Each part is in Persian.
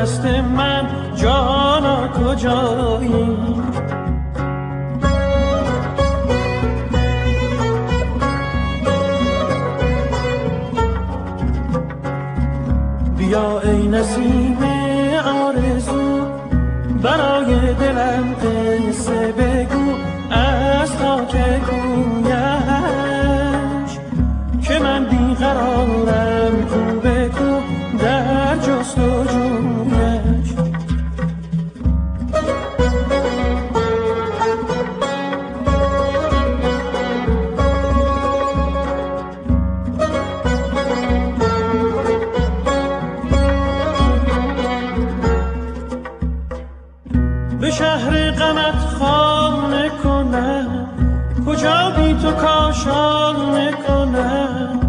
دست من جانا کجایی؟ بیا ای نسیم آرزو برای دلم قصه بگو از خاک کویش که من بیقرارم کو به کو در جستجویش. به شهر غمت خانه کنم کجا بی تو کاشانه کنم،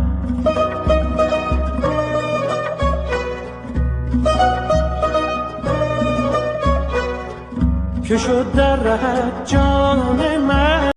که شد در رهت جان من